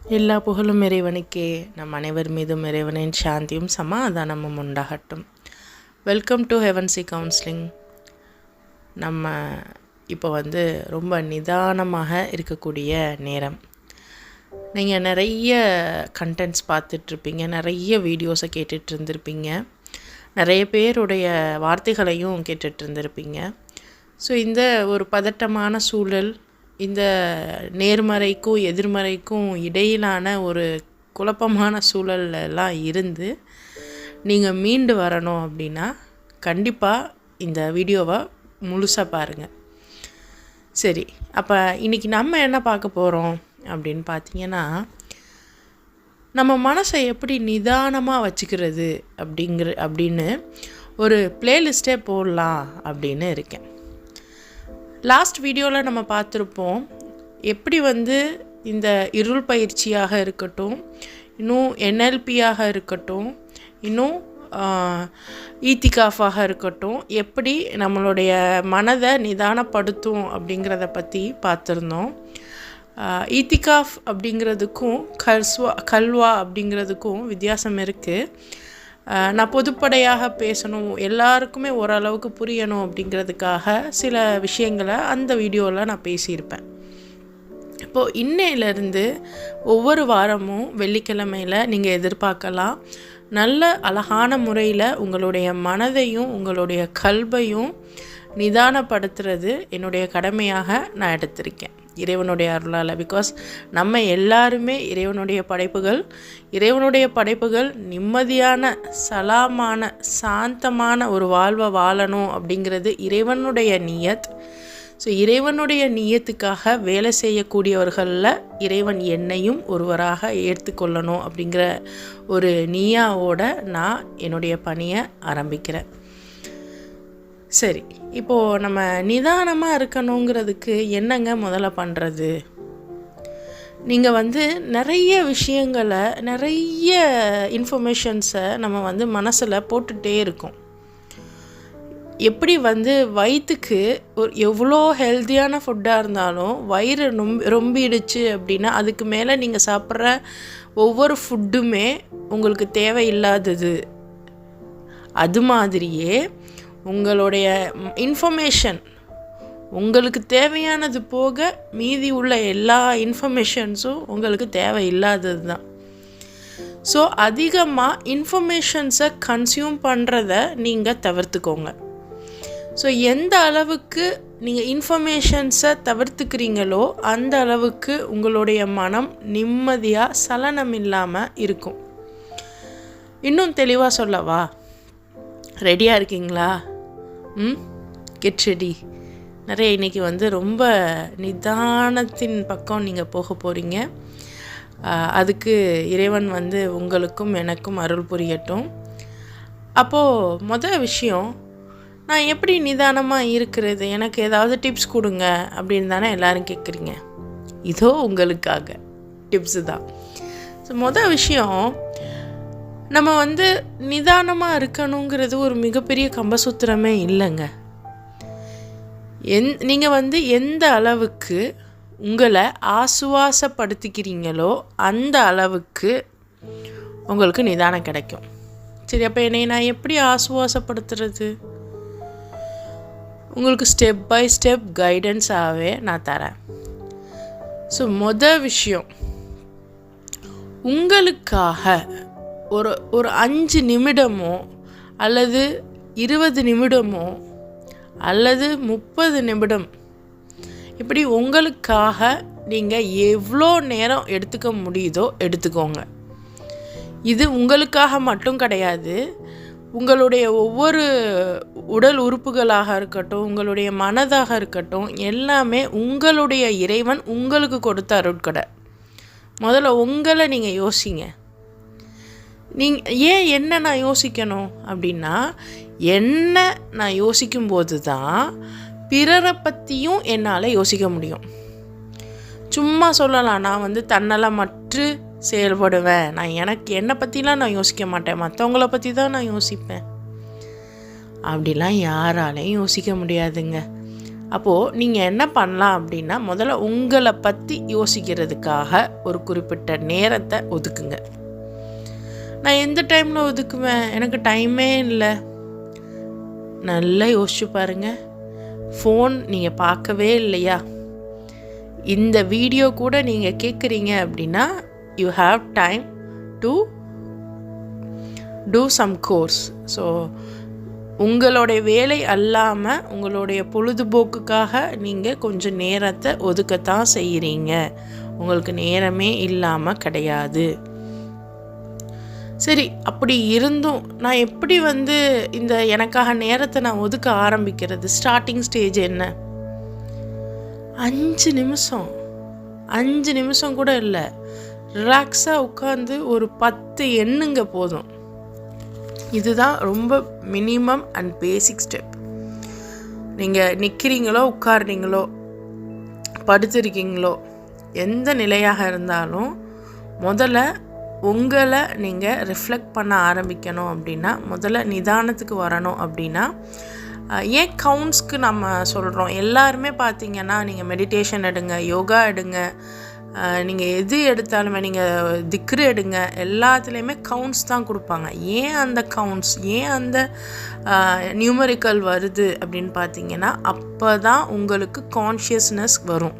எல்லா புகழும் இறைவனுக்கே. நம் அனைவர் மீதும் இறைவனின் சாந்தியும் சமாதானமும் உண்டாகட்டும். Welcome to Heavensy counselling. நம்ம இப்போ ரொம்ப நிதானமாக இருக்கக்கூடிய நேரம். நீங்கள் நிறைய கண்டென்ட்ஸ் பார்த்துட்ருப்பீங்க, நிறைய வீடியோஸை கேட்டுட்டு இருந்திருப்பீங்க, நிறைய பேருடைய வார்த்தைகளையும் கேட்டுட்டு இருந்திருப்பீங்க. ஸோ இந்த ஒரு பதட்டமான சூழல், இந்த நேர்மறைக்கும் எதிர்மறைக்கும் இடையிலான ஒரு குழப்பமான சூழல்லாம் இருந்து நீங்கள் மீண்டு வரணும் அப்படின்னா கண்டிப்பாக இந்த வீடியோவை முழுசாக பாருங்கள். சரி, அப்போ இன்றைக்கி நம்ம என்ன பார்க்க போகிறோம் அப்படின்னு பார்த்தீங்கன்னா, நம்ம மனசை எப்படி நிதானமாக வச்சுக்கிறது அப்படின்னு ஒரு பிளேலிஸ்ட்டே போடலாம் அப்படின்னு இருக்கேன். லாஸ்ட் வீடியோவில் நம்ம பார்த்துருப்போம், எப்படி இந்த இருள் பயிற்சியாக இருக்கட்டும், இன்னும் NLPயாக இருக்கட்டும், இன்னும் ஈத்திகாஃபாக இருக்கட்டும், எப்படி நம்மளுடைய மனதை நிதானப்படுத்தும் அப்படிங்கிறத பற்றி பார்த்துருந்தோம். ஈத்திகாஃப் அப்படிங்கிறதுக்கும் கல்வா அப்படிங்கிறதுக்கும் வித்தியாசம் இருக்குது. நான் பொதுப்படையாக பேசணும், எல்லாருக்குமே ஓரளவுக்கு புரியணும் அப்படிங்கிறதுக்காக சில விஷயங்களை அந்த வீடியோவில் நான் பேசியிருப்பேன். இப்போது இன்னையிலேருந்து ஒவ்வொரு வாரமும் வெள்ளிக்கிழமையில் நீங்கள் எதிர்பார்க்கலாம், நல்ல அழகான முறையில் உங்களுடைய மனதையும் உங்களுடைய கல்வையும் நிதானப்படுத்துறது என்னுடைய கடமையாக நான் எடுத்திருக்கேன், இறைவனுடைய அருளால். பிகாஸ் நம்ம எல்லாருமே இறைவனுடைய படைப்புகள் நிம்மதியான, சலாமான, சாந்தமான ஒரு வாழ்வை வாழணும் அப்படிங்கிறது இறைவனுடைய நியத். ஸோ இறைவனுடைய நியத்துக்காக வேலை செய்யக்கூடியவர்களில் இறைவன் என்னையும் ஒருவராக ஏற்றுக்கொள்ளணும் அப்படிங்கிற ஒரு நியாவோட நான் என்னுடைய பணியை ஆரம்பிக்கிறேன். சரி, இப்போது நம்ம நிதானமாக இருக்கணுங்கிறதுக்கு என்னங்க முதல்ல பண்ணுறது? நீங்கள் நிறைய விஷயங்களை, நிறைய இன்ஃபர்மேஷன்ஸை நம்ம மனசில் போட்டுகிட்டே இருக்கோம். எப்படி வயிற்றுக்கு எவ்வளோ ஹெல்த்தியான ஃபுட்டாக இருந்தாலும் வயிறு ரொம்பிடுச்சு அப்படின்னா அதுக்கு மேலே நீங்கள் சாப்பிட்ற ஒவ்வொரு ஃபுட்டுமே உங்களுக்கு தேவையில்லாதது. அது மாதிரியே உங்களுடைய இன்ஃபர்மேஷன், உங்களுக்கு தேவையானது போக மீதி உள்ள எல்லா இன்ஃபர்மேஷன்ஸும் உங்களுக்கு தேவையில்லாதது தான். ஸோ அதிகமாக இன்ஃபர்மேஷன்ஸை கன்சியூம் பண்ணுறத நீங்கள் தவிர்த்துக்கோங்க. ஸோ எந்த அளவுக்கு நீங்கள் இன்ஃபர்மேஷன்ஸை தவிர்த்துக்கிறீங்களோ அந்த அளவுக்கு உங்களுடைய மனம் நிம்மதியாக, சலனம் இல்லாமல் இருக்கும். இன்னும் தெளிவாக சொல்லவா? ரெடியாக இருக்கீங்களா? Get ready. நிறைய இன்றைக்கி ரொம்ப நிதானத்தின் பக்கம் நீங்கள் போக போகிறீங்க. அதுக்கு இறைவன் உங்களுக்கும் எனக்கும் அருள் புரியட்டும். அப்போது முதல் விஷயம், நான் எப்படி நிதானமாக இருக்கிறது, எனக்கு ஏதாவது டிப்ஸ் கொடுங்க அப்படின்னு தானே எல்லோரும் கேட்குறீங்க. இதோ உங்களுக்காக டிப்ஸு தான். ஸோ முதல் விஷயம், நம்ம நிதானமாக இருக்கணுங்கிறது ஒரு மிகப்பெரிய கம்பசூத்திரமே இல்லைங்க. நீங்கள் எந்த அளவுக்கு உங்களை ஆசுவாசப்படுத்திக்கிறீங்களோ அந்த அளவுக்கு உங்களுக்கு நிதானம் கிடைக்கும். சரி, அப்போ என்னை நான் எப்படி ஆசுவாசப்படுத்துறது? உங்களுக்கு ஸ்டெப் பை ஸ்டெப் கைடன்ஸாகவே நான் தரேன். ஸோ மொதல் விஷயம், உங்களுக்காக ஒரு 5 நிமிடமோ அல்லது 20 நிமிடமோ அல்லது 30 நிமிடம், இப்படி உங்களுக்காக நீங்கள் எவ்வளோ நேரம் எடுத்துக்க முடியுதோ எடுத்துக்கோங்க. இது உங்களுக்காக மட்டும் கிடையாது, உங்களுடைய ஒவ்வொரு உடல் உறுப்புகளாக இருக்கட்டும், உங்களுடைய மனதாக இருக்கட்டும், எல்லாமே உங்களுடைய இறைவன் உங்களுக்கு கொடுத்த அருட்கொடை. முதல்ல உங்களை நீங்கள் யோசிங்க. ஏன் என்ன நான் யோசிக்கணும் அப்படின்னா, என்ன நான் யோசிக்கும்போது தான் பிறரை பற்றியும் என்னால் யோசிக்க முடியும். சும்மா சொல்லலாம், நான் தன்னலமற்று செயல்படுவேன், நான் என்னை பற்றிலாம் நான் யோசிக்க மாட்டேன், மற்றவங்கள பற்றி தான் நான் யோசிப்பேன். அப்படிலாம் யாராலையும் யோசிக்க முடியாதுங்க. அப்போது நீங்கள் என்ன பண்ணலாம் அப்படின்னா, முதல்ல உங்களை பற்றி யோசிக்கிறதுக்காக ஒரு குறிப்பிட்ட நேரத்தை ஒதுக்குங்க. நான் எந்த டைமில் ஒதுக்குவேன்? எனக்கு டைமே இல்லை. நல்லா யோசிச்சு பாருங்கள். ஃபோன் நீங்கள் பார்க்கவே இல்லையா? இந்த வீடியோ கூட நீங்கள் கேட்குறீங்க அப்படின்னா, you have time to do some course. So உங்களுடைய வேலை அல்லாமல் உங்களுடைய பொழுதுபோக்குக்காக நீங்கள் கொஞ்சம் நேரத்தை ஒதுக்கத்தான் செய்கிறீங்க. உங்களுக்கு நேரமே இல்லாமல் கிடையாது. சரி, அப்படி இருந்தும் நான் எப்படி இந்த எனக்காக நேரத்தை நான் ஒதுக்க ஆரம்பிக்கிறது? ஸ்டார்டிங் ஸ்டேஜ் என்ன? 5 நிமிஷம் கூட இல்லை. ரிலாக்ஸாக உட்காந்து ஒரு 10 எண்ணுங்க போதும். இதுதான் ரொம்ப மினிமம் அண்ட் பேசிக் ஸ்டெப். நீங்கள் நிற்கிறீங்களோ, உட்கார்றீங்களோ, படுத்துருக்கீங்களோ, எந்த நிலையாக இருந்தாலும் முதல்ல உங்களை நீங்கள் ரிஃப்ளெக்ட் பண்ண ஆரம்பிக்கணும். அப்படின்னா முதல்ல நிதானத்துக்கு வரணும். அப்படின்னா ஏன் கவுண்ட்ஸ்க்கு நம்ம சொல்கிறோம்? எல்லாருமே பார்த்தீங்கன்னா, நீங்கள் மெடிடேஷன் எடுங்க, யோகா எடுங்க, நீங்கள் எது எடுத்தாலுமே, நீங்கள் திக்ரு எடுங்க, எல்லாத்துலேயுமே கவுண்ட்ஸ் தான் கொடுப்பாங்க. ஏன் அந்த கவுண்ட்ஸ், ஏன் அந்த நியூமரிக்கல் வருது அப்படின்னு பார்த்தீங்கன்னா, அப்போ தான் உங்களுக்கு கான்ஷியஸ்னஸ் வரும்.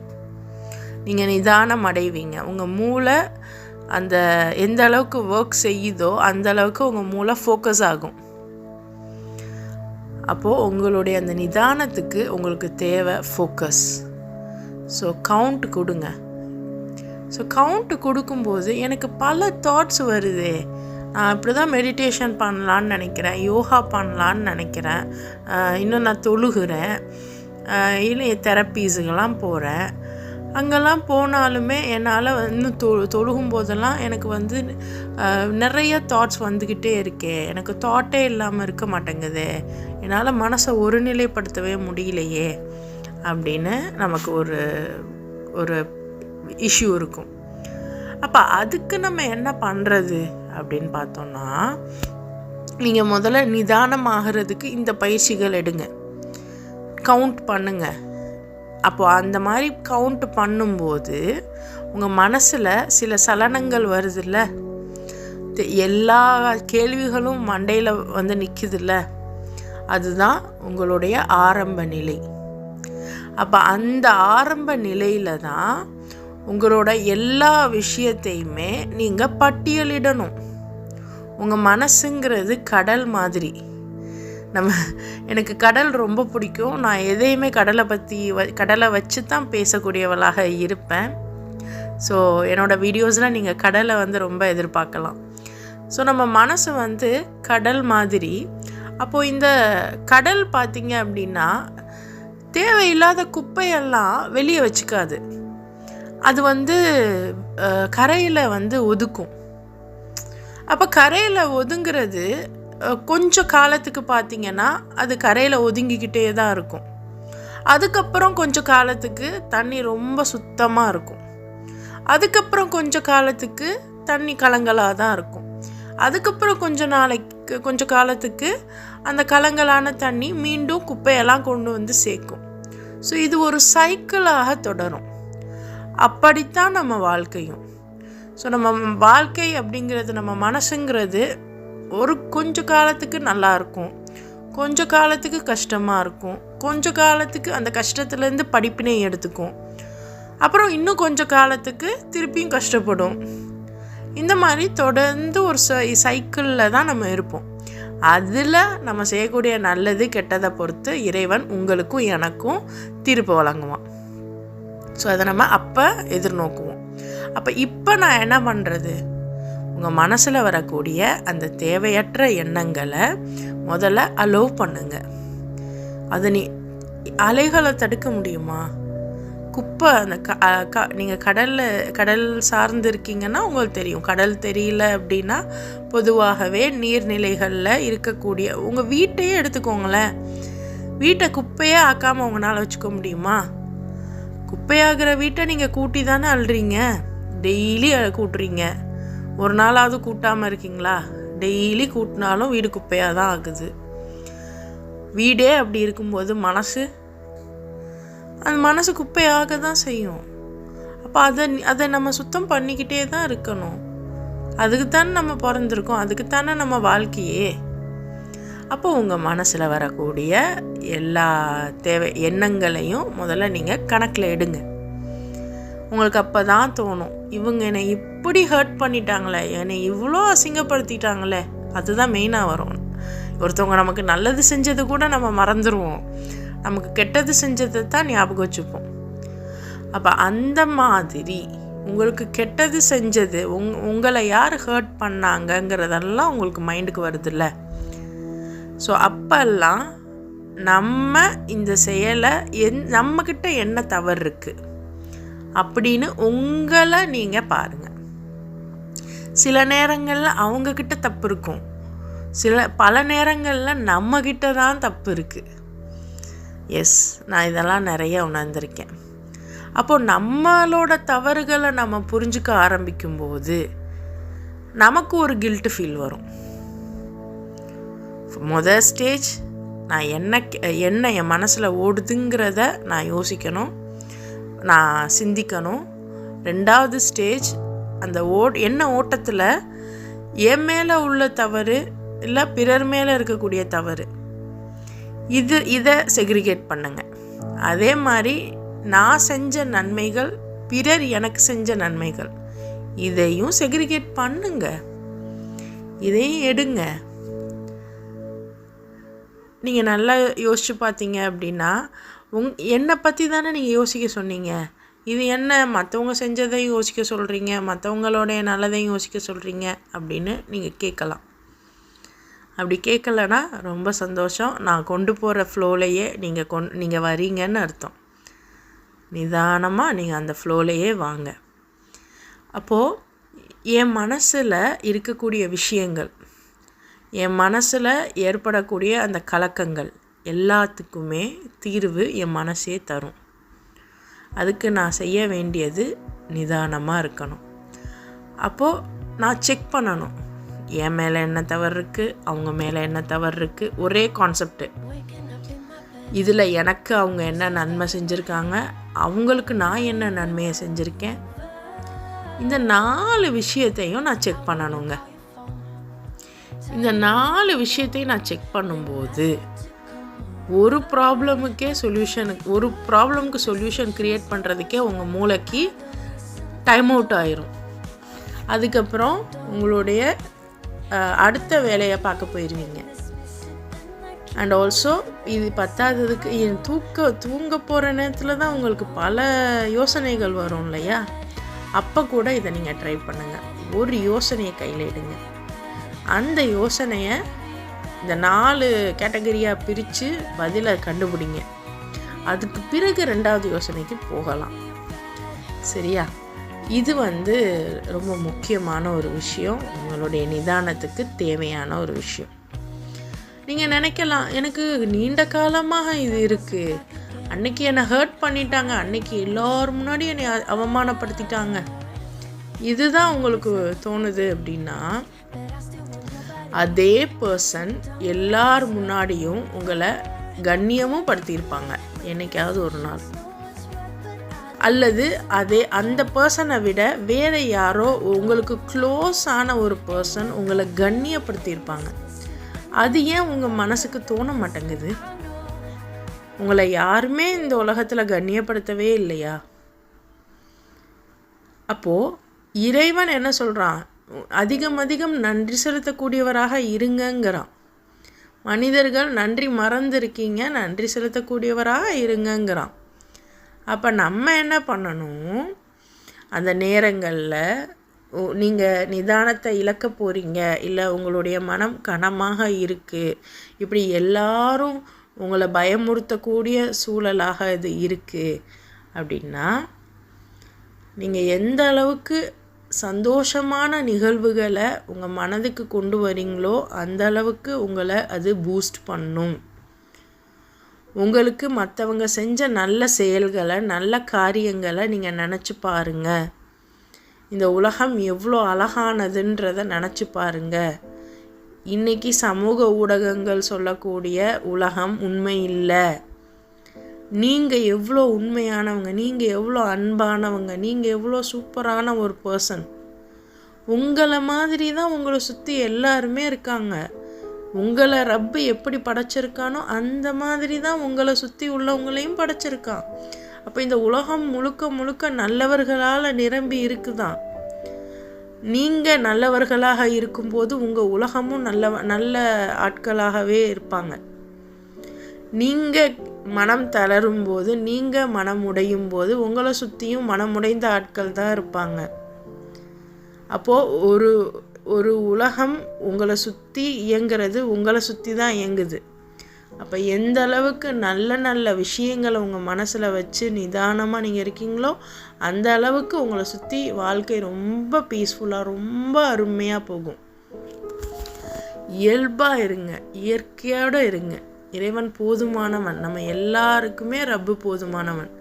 நீங்கள் நிதானம் அடைவீங்க. உங்கள் மூளை அந்த எந்த அளவுக்கு ஒர்க் செய்யுதோ அந்த அளவுக்கு உங்கள் மூளை ஃபோக்கஸ் ஆகும். அப்போது உங்களுடைய அந்த நிதானத்துக்கு உங்களுக்கு தேவை ஃபோக்கஸ். ஸோ கவுண்ட் கொடுங்க. ஸோ கவுண்ட் கொடுக்கும்போது எனக்கு பல தாட்ஸ் வருது. நான் இப்படி தான் மெடிடேஷன் பண்ணலான்னு நினைக்கிறேன், யோகா பண்ணலான்னு நினைக்கிறேன், இன்னும் நான் தொழுகிறேன், இல்லை தெரப்பீஸுக்கெல்லாம் போகிறேன். அங்கெல்லாம் போனாலுமே என்னால் இன்னும் தொழுகும் போதெல்லாம் எனக்கு நிறைய தாட்ஸ் வந்துக்கிட்டே இருக்கே, எனக்கு தாட்டே இல்லாமல் இருக்க மாட்டேங்குது, என்னால் மனசை ஒருநிலைப்படுத்தவே முடியலையே அப்படின்னு நமக்கு ஒரு இஷ்யூ இருக்கும். அப்போ அதுக்கு நம்ம என்ன பண்ணுறது அப்படின்னு பார்த்தோன்னா, நீங்கள் முதல்ல நிதானமாகிறதுக்கு இந்த பயிற்சிகள் எடுங்க, கவுண்ட் பண்ணுங்க. அப்போது அந்த மாதிரி கவுண்ட் பண்ணும்போது உங்கள் மனசில் சில சலனங்கள் வருதில்ல, எல்லா கேள்விகளும் மண்டையில் நிற்குதில்ல, அதுதான் உங்களுடைய ஆரம்ப நிலை. அப்போ அந்த ஆரம்ப நிலையில் தான் உங்களோட எல்லா விஷயத்தையுமே நீங்கள் பட்டியலிடணும். உங்கள் மனசுங்கிறது கடல் மாதிரி. எனக்கு கடல் ரொம்ப பிடிக்கும். நான் எதையுமே கடலை வச்சு தான் பேசக்கூடியவளாக இருப்பேன். ஸோ என்னோடய வீடியோஸில் நீங்கள் கடலை ரொம்ப எதிர்பார்க்கலாம். ஸோ நம்ம மனசு கடல் மாதிரி. அப்போது இந்த கடல் பார்த்திங்க அப்படின்னா தேவையில்லாத குப்பையெல்லாம் வெளியே வச்சுக்காது. அது கரையில் ஒதுக்கும். அப்போ கரையில் ஒதுங்கிறது கொஞ்சம் காலத்துக்கு பார்த்திங்கன்னா அது கரையில் ஒதுங்கிக்கிட்டே தான் இருக்கும். அதுக்கப்புறம் கொஞ்சம் காலத்துக்கு தண்ணி ரொம்ப சுத்தமாக இருக்கும். அதுக்கப்புறம் கொஞ்சம் காலத்துக்கு தண்ணி கலங்கலாக தான் இருக்கும். அதுக்கப்புறம் கொஞ்சம் காலத்துக்கு அந்த கலங்கலான தண்ணி மீண்டும் குப்பையெல்லாம் கொண்டு சேர்க்கும். ஸோ இது ஒரு சைக்கிளாக தொடரும். அப்படித்தான் நம்ம வாழ்க்கையும். ஸோ நம்ம வாழ்க்கை அப்படிங்கிறது, நம்ம மனசுங்கிறது கொஞ்ச காலத்துக்கு நல்லா இருக்கும், கொஞ்ச காலத்துக்கு கஷ்டமாக இருக்கும், கொஞ்ச காலத்துக்கு அந்த கஷ்டத்துலேருந்து படிப்பினை எடுத்துக்கும், அப்புறம் இன்னும் கொஞ்சம் காலத்துக்கு திருப்பியும் கஷ்டப்படும். இந்த மாதிரி தொடர்ந்து ஒரு சைக்கிளில் தான் நம்ம இருப்போம். அதில் நம்ம செய்யக்கூடிய நல்லது கெட்டதை பொறுத்து இறைவன் உங்களுக்கும் எனக்கும் தீர்ப்பு வழங்குவான். ஸோ அதை நம்ம அப்போ எதிர்நோக்குவோம். அப்போ இப்போ நான் என்ன பண்ணுறது? உங்கள் மனசில் வரக்கூடிய அந்த தேவையற்ற எண்ணங்களை முதல்ல அலோவ் பண்ணுங்க. அதை அலைகளை தடுக்க முடியுமா? குப்பை அந்த நீங்கள் கடல் சார்ந்து இருக்கீங்கன்னா உங்களுக்கு தெரியும். கடல் தெரியல அப்படின்னா பொதுவாகவே நீர்நிலைகளில் இருக்கக்கூடிய உங்கள் வீட்டையே எடுத்துக்கோங்களேன். வீட்டை குப்பையே ஆக்காமல் உங்களால் வச்சுக்க முடியுமா? குப்பையாகிற வீட்டை நீங்கள் கூட்டி தானே அள்ளுறீங்க, டெய்லி கூட்டுறீங்க. ஒரு நாளாவது கூட்டாமல் இருக்கீங்களா? டெய்லி கூட்டினாலும் வீடு குப்பையாக தான் ஆகுது. வீடே அப்படி இருக்கும்போது மனசு அந்த மனசு குப்பையாக தான் செய்யும். அப்போ அதை நம்ம சுத்தம் பண்ணிக்கிட்டே தான் இருக்கணும். அதுக்குத்தானே நம்ம பிறந்திருக்கோம், அதுக்குத்தானே நம்ம வாழ்க்கையே. அப்போ உங்கள் மனசில் வரக்கூடிய எல்லா எண்ணங்களையும் முதல்ல நீங்கள் கணக்கில் எடுங்க. உங்களுக்கு அப்போ தான் தோணும், இவங்க என்னை இப்படி ஹர்ட் பண்ணிட்டாங்களே, என்னை இவ்வளோ அசிங்கப்படுத்திட்டாங்களே. அதுதான் மெயினாக வரும். ஒருத்தவங்க நமக்கு நல்லது செஞ்சது கூட நம்ம மறந்துடுவோம், நமக்கு கெட்டது செஞ்சதை தான் ஞாபகம் வச்சுப்போம். அப்போ அந்த மாதிரி உங்களுக்கு கெட்டது செஞ்சது, உங்களை யார் ஹர்ட் பண்ணாங்கங்கிறதெல்லாம் உங்களுக்கு மைண்டுக்கு வருதுல்ல. ஸோ அப்பெல்லாம் நம்ம இந்த செயலை நம்மக்கிட்ட என்ன தவறு இருக்குது அப்படின்னு உங்களை நீங்கள் பாருங்கள். சில நேரங்களில் அவங்கக்கிட்ட தப்பு இருக்கும், பல நேரங்களில் நம்மக்கிட்ட தான் தப்பு இருக்குது. எஸ், நான் இதெல்லாம் நிறைய உணர்ந்திருக்கேன். அப்போது நம்மளோட தவறுகளை நம்ம புரிஞ்சுக்க ஆரம்பிக்கும்போது நமக்கு ஒரு கில்ட்டு ஃபீல் வரும். முதல் ஸ்டேஜ், நான் என்ன என் மனசில் ஓடுதுங்கிறத நான் யோசிக்கணும், நான் சிந்திக்கணும். ரெண்டாவது ஸ்டேஜ், அந்த என்ன ஓட்டத்தில் என் மேலே உள்ள தவறு இல்லை பிறர் மேலே இருக்கக்கூடிய தவறு, இதை செக்ரிகேட் பண்ணுங்க. அதே மாதிரி நான் செஞ்ச நன்மைகள், பிறர் எனக்கு செஞ்ச நன்மைகள், இதையும் செக்ரிகேட் பண்ணுங்க, இதையும் எடுங்க. நீங்கள் நல்லா யோசிச்சு பார்த்தீங்க அப்படின்னா, என்னை பற்றி தானே நீங்கள் யோசிக்க சொன்னீங்க. இது என்ன மற்றவங்க செஞ்சதையும் யோசிக்க சொல்கிறீங்க, மற்றவங்களோடைய நல்லதையும் யோசிக்க சொல்கிறீங்க அப்படின்னு நீங்கள் கேட்கலாம். அப்படி கேட்கலன்னா ரொம்ப சந்தோஷம். நான் கொண்டு போகிற ஃப்ளோலையே நீங்கள் வரீங்கன்னு அர்த்தம். நிதானமாக நீங்கள் அந்த ஃப்ளோலையே வாங்க. அப்போது என் மனசில் இருக்கக்கூடிய விஷயங்கள், என் மனசில் ஏற்படக்கூடிய அந்த கலக்கங்கள் எல்லாத்துக்குமே தீர்வு என் மனசே தரும். அதுக்கு நான் செய்ய வேண்டியது நிதானமாக இருக்கணும். அப்போது நான் செக் பண்ணணும், என் மேலே என்ன தவறு இருக்குது, அவங்க மேலே என்ன தவறு இருக்குது. ஒரே கான்செப்டு, இதில் எனக்கு அவங்க என்ன நன்மை செஞ்சுருக்காங்க, அவங்களுக்கு நான் என்ன நன்மையை செஞ்சுருக்கேன். இந்த 4 விஷயத்தையும் நான் செக் பண்ணணுங்க. இந்த 4 விஷயத்தையும் நான் செக் பண்ணும்போது ஒரு ப்ராப்ளமுக்கு சொல்யூஷன் க்ரியேட் பண்ணுறதுக்கே உங்கள் மூளைக்கு டைம் அவுட் ஆயிரும். அதுக்கப்புறம் உங்களுடைய அடுத்த வேலையை பார்க்க போயிடுவீங்க. அண்ட் ஆல்சோ இது பத்தாததுக்கு தூங்க போகிற நேரத்தில் தான் உங்களுக்கு பல யோசனைகள் வரும் இல்லையா? அப்போ கூட இதை நீங்கள் ட்ரை பண்ணுங்கள். ஒரு யோசனையை கையில் எடுங்க. அந்த யோசனையை இந்த 4 கேட்டகரியாக பிரித்து பதிலை கண்டுபிடிங்க. அதுக்கு பிறகு 2வது யோசனைக்கு போகலாம். சரியா? இது ரொம்ப முக்கியமான ஒரு விஷயம், உங்களுடைய நிதானத்துக்கு தேவையான ஒரு விஷயம். நீங்கள் நினைக்கலாம், எனக்கு நீண்ட காலமாக இது இருக்குது, அன்னைக்கு என்னை ஹர்ட் பண்ணிட்டாங்க, அன்னைக்கு எல்லோரும் முன்னாடி என்னை அவமானப்படுத்திட்டாங்க, இதுதான் உங்களுக்கு தோணுது அப்படின்னா, அதே பர்சன் எல்லார் முன்னாடியும் உங்களை கண்ணியமும் படுத்தியிருப்பாங்க என்னைக்காவது ஒரு நாள். அல்லது அந்த பர்சனை விட வேறு யாரோ உங்களுக்கு க்ளோஸ் ஆன ஒரு பர்சன் உங்களை கண்ணியப்படுத்தியிருப்பாங்க. அது ஏன் உங்கள் மனசுக்கு தோண மாட்டேங்குது? உங்களை யாருமே இந்த உலகத்தில் கண்ணியப்படுத்தவே இல்லையா? அப்போது இறைவன் என்ன சொல்கிறான்? அதிகம் நன்றி செலுத்தக்கூடியவராக இருங்கங்கிறான். மனிதர்கள் நன்றி மறந்துருக்கீங்க, நன்றி செலுத்தக்கூடியவராக இருங்கங்கிறான். அப்போ நம்ம என்ன பண்ணணும்? அந்த நேரங்களில் நீங்கள் நிதானத்தை இழக்க போகிறீங்க, இல்லை உங்களுடைய மனம் கனமாக இருக்குது, இப்படி எல்லாரும் உங்களை பயமுறுத்தக்கூடிய சூழலாக இது இருக்குது அப்படின்னா, நீங்கள் எந்த அளவுக்கு சந்தோஷமான நிகழ்வுகளை உங்கள் மனதுக்கு கொண்டு வரீங்களோ அந்த அளவுக்கு உங்களை அது பூஸ்ட் பண்ணும். உங்களுக்கு மற்றவங்க செஞ்ச நல்ல செயல்களை, நல்ல காரியங்களை நீங்கள் நினச்சி பாருங்கள். இந்த உலகம் எவ்வளோ அழகானதுன்றதை நினச்சி பாருங்கள். இன்றைக்கி சமூக ஊடகங்கள் சொல்லக்கூடிய உலகம் உண்மை இல்லை. நீங்கள் எவ்வளோ உண்மையானவங்க, நீங்கள் எவ்வளோ அன்பானவங்க, நீங்கள் எவ்வளோ சூப்பரான ஒரு பர்சன். உங்களை மாதிரி தான் உங்களை சுற்றி எல்லாருமே இருக்காங்க. உங்களை ரப்பு எப்படி படைச்சிருக்கானோ அந்த மாதிரி தான் உங்களை சுற்றி உள்ளவங்களையும் படைச்சிருக்கான். அப்போ இந்த உலகம் முழுக்க முழுக்க நல்லவர்களால் நிரம்பி இருக்குதான். நீங்கள் நல்லவர்களாக இருக்கும்போது உங்கள் உலகமும் நல்ல ஆட்களாகவே இருப்பாங்க. நீங்கள் மனம் தளரும் போது, நீங்கள் மனம் உடையும் போது உங்களை சுற்றியும் மனமுடைந்த ஆட்கள் தான் இருப்பாங்க. அப்போது ஒரு உலகம் உங்களை சுற்றி இயங்கிறது உங்களை சுற்றி தான் இயங்குது. அப்போ எந்த அளவுக்கு நல்ல நல்ல விஷயங்களை உங்கள் மனசில் வச்சு நிதானமாக நீங்கள் இருக்கீங்களோ அந்த அளவுக்கு உங்களை சுற்றி வாழ்க்கை ரொம்ப பீஸ்ஃபுல்லாக, ரொம்ப அருமையாக போகும். இயல்பாக இருங்க, இயற்கையோடு இருங்க. இறைவன் போதுமானவன். நம்ம எல்லாருக்குமே ரப்பு போதுமானவன்.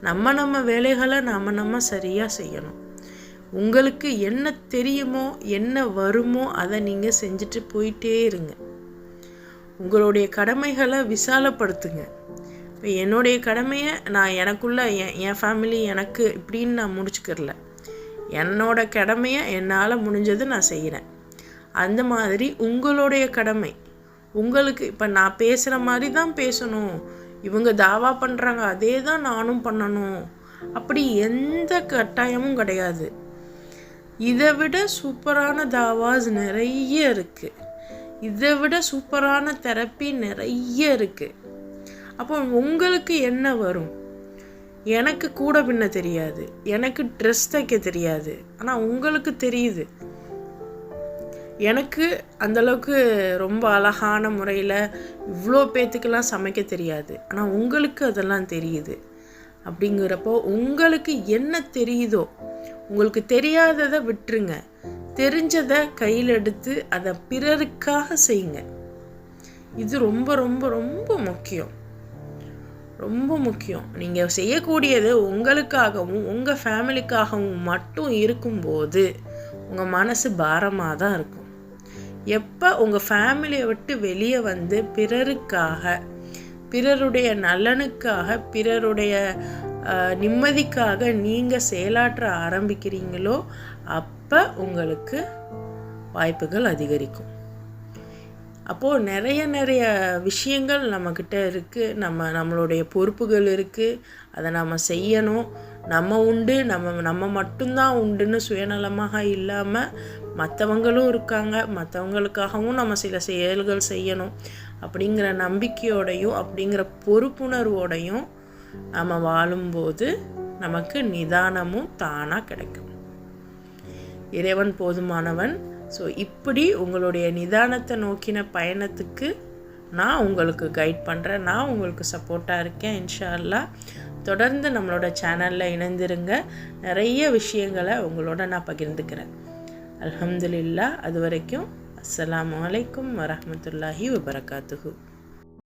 நம்ம வேலைகளை நம்ம சரியாக செய்யணும். உங்களுக்கு என்ன தெரியுமோ, என்ன வருமோ அதை நீங்கள் செஞ்சுட்டு போயிட்டே இருங்க. உங்களுடைய கடமைகளை விசாலப்படுத்துங்க. இப்போ என்னுடைய கடமையை நான் எனக்குள்ளே என் ஃபேமிலி எனக்கு இப்படின்னு நான் முடிச்சுக்கிறல. என்னோட கடமையை என்னால் முடிஞ்சது நான் செய்கிறேன். அந்த மாதிரி உங்களுடைய கடமை உங்களுக்கு இப்போ நான் பேசுகிற மாதிரி தான் பேசணும், இவங்க தாவா பண்ணுறாங்க அதே தான் நானும் பண்ணணும் அப்படி எந்த கட்டாயமும் கிடையாது. இதை விட சூப்பரான தாவாஸ் நிறைய இருக்குது. இதை விட சூப்பரான தெரப்பி நிறைய இருக்குது. அப்போ உங்களுக்கு என்ன வரும்? எனக்கு கூட பின்ன தெரியாது, எனக்கு ட்ரெஸ் தைக்க தெரியாது, ஆனால் உங்களுக்கு தெரியுது. எனக்கு அந்தளவுக்கு ரொம்ப அழகான முறையில் இவ்வளோ பேத்துக்கெல்லாம் சமைக்க தெரியாது, ஆனால் உங்களுக்கு அதெல்லாம் தெரியுது. அப்படிங்கிறப்போ உங்களுக்கு என்ன தெரியுதோ, உங்களுக்கு தெரியாததை விட்டுருங்க, தெரிஞ்சதை கையில் எடுத்து அதை பிறருக்காக செய்யுங்க. இது ரொம்ப ரொம்ப ரொம்ப முக்கியம், ரொம்ப முக்கியம். நீங்கள் செய்யக்கூடியது உங்களுக்காகவும் உங்கள் ஃபேமிலிக்காகவும் மட்டும் இருக்கும்போது உங்கள் மனசு பாரமாக தான் இருக்கும். எப்போ உங்கள் ஃபேமிலியை விட்டு வெளியே வந்து பிறருக்காக, பிறருடைய நலனுக்காக, பிறருடைய நிம்மதிக்காக நீங்கள் செயலாற்ற ஆரம்பிக்கிறீங்களோ அப்போ உங்களுக்கு வாய்ப்புகள் அதிகரிக்கும். அப்போது நிறைய விஷயங்கள் நம்மக்கிட்ட இருக்குது, நம்மளுடைய பொறுப்புகள் இருக்குது, அதை நம்ம செய்யணும். நம்ம உண்டு, நம்ம மட்டும்தான் உண்டுன்னு சுயநலமாக இல்லாமல் மற்றவங்களும் இருக்காங்க, மற்றவங்களுக்காகவும் நம்ம சில செயல்கள் செய்யணும் அப்படிங்கிற நம்பிக்கையோடையும் அப்படிங்கிற பொறுப்புணர்வோடையும் நம்ம வாழும்போது நமக்கு நிதானமும் தானாக கிடைக்கும். இறைவன் போதுமானவன். ஸோ இப்படி உங்களுடைய நிதானத்தை நோக்கின பயணத்துக்கு நான் உங்களுக்கு கைட் பண்ணுறேன், நான் உங்களுக்கு சப்போர்ட்டாக இருக்கேன். இன்ஷா அல்லாஹ் தொடர்ந்து நம்மளோட சேனலில் இணைந்திருங்க. நிறைய விஷயங்களை உங்களோட நான் பகிர்ந்துக்கிறேன். அல்ஹம்துலில்லாஹ். அது வரைக்கும் அஸ்ஸலாமு அலைக்கும் வரஹ்மத்துல்லாஹி வபரகாத்துஹு.